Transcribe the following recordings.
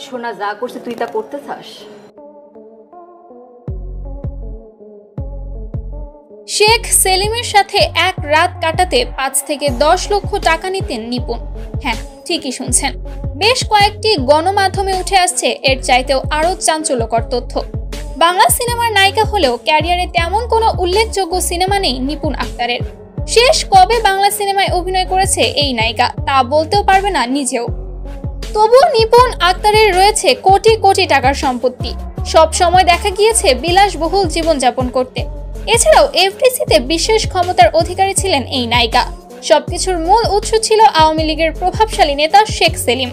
সোনা যা করছে তুই তা করতে চাস? শেখ সেলিমের সাথে এক রাত কাটাতে 5 থেকে 10 লক্ষ টাকা নিতেন নিপুণ। হ্যাঁ, ঠিকই শুনছেন। বেশ কয়েকটি গণমাধ্যমে উঠে আসছে এর চাইতেও আরো চাঞ্চল্যকর তথ্য। বাংলা সিনেমার নায়িকা হলেও ক্যারিয়ারে তেমন কোনো উল্লেখযোগ্য সিনেমা নেই নিপুণ আক্তারের। শেষ কবে বাংলা সিনেমায় অভিনয় করেছে এই নায়িকা তা বলতেও পারবে না নিজেও। তবুও নিপুণ আক্তারের রয়েছে কোটি কোটি টাকার সম্পত্তি। সব সময় দেখা গিয়েছে বিলাসবহুল জীবনযাপন করতে। এছাড়াও এফডিসিতে বিশেষ ক্ষমতার অধিকারী ছিলেন এই নায়িকা। সবকিছুর মূল উৎস ছিল আওয়ামী লীগের প্রভাবশালী নেতা শেখ সেলিম।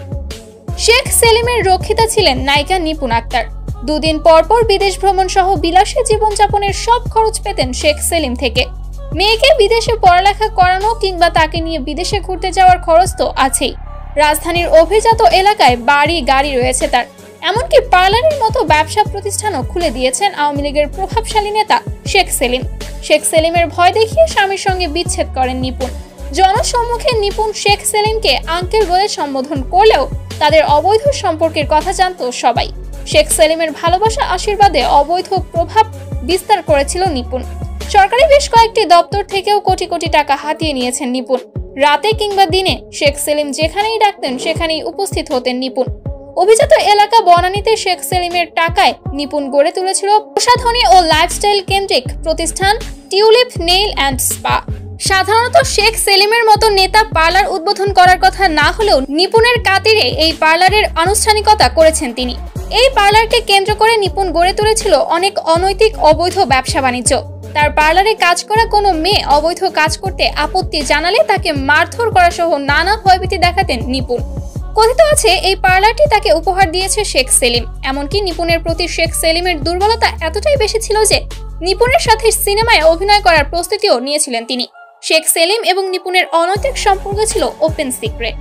শেখ সেলিমের রক্ষিতা ছিলেন নায়িকা নিপুণ আক্তার। দুদিন পরপর বিদেশ ভ্রমণ সহ বিলাসী জীবনযাপনের সব খরচ পেতেন শেখ সেলিম থেকে। মেয়েকে বিদেশে পড়ালেখা করানো কিংবা তাকে নিয়ে বিদেশে ঘুরতে যাওয়ার খরচ তো আছেই। রাজধানীর অভিজাত এলাকায় বাড়ি গাড়ি রয়েছে তার। এমনকি পার্লারের মতো ব্যবসা প্রতিষ্ঠানও খুলে দিয়েছেন আওয়ামী লীগের প্রভাবশালী নেতা শেখ সেলিম। শেখ সেলিমের ভয় দেখিয়ে স্বামীর সঙ্গে বিচ্ছেদ করেন নিপুণ। জনসম্মুখে নিপুণ শেখ সেলিমকে আঙ্কেল বলে সম্বোধন করলেও তাদের অবৈধ সম্পর্কের কথা জানত সবাই। শেখ সেলিমের ভালোবাসা আশীর্বাদে অবৈধ প্রভাব বিস্তার করেছিল নিপুণ। সরকারি বেশ কয়েকটি দপ্তর থেকেও কোটি কোটি টাকা হাতিয়ে নিয়েছেন নিপুণ। রাতে কিংবা দিনে শেখ সেলিম যেখানেই ডাকতেন সেখানেই উপস্থিত হতেন নিপুণ। অভিজাত এলাকা বনানীতে শেখ সেলিমের টাকায় নিপুণ গড়ে তুলেছিল প্রসাধনী ও লাইফস্টাইল কেন্দ্রিক প্রতিষ্ঠান টিউলিপ নেইল অ্যান্ড স্পা। সাধারণত শেখ সেলিমের মতো নেতা পার্লার উদ্বোধন করার কথা না হলেও নিপুণের কাতিরে এই পার্লারের আনুষ্ঠানিকতা করেছেন তিনি। এই পার্লারকে কেন্দ্র করে নিপুণ গড়ে তুলেছিল অনেক অনৈতিক অবৈধ ব্যবসা বাণিজ্য। তার পার্লারে কাজ করা কোনো মেয়ে অবৈধ কাজ করতে আপত্তি জানালে তাকে মারধর করা সহ নানা ভয়ভীতি দেখাতেন নিপুণ। কথিত আছে এই পার্লারটি তাকে উপহার দিয়েছে শেখ সেলিম। এমনকি নিপুণের প্রতি শেখ সেলিমের দুর্বলতা এতটাই বেশি ছিল যে নিপুণের সাথে সিনেমায় অভিনয় করার প্রস্তুতিও নিয়েছিলেন তিনি। শেখ সেলিম এবং নিপুণের অনৈতিক সম্পর্ক ছিল ওপেন সিক্রেট।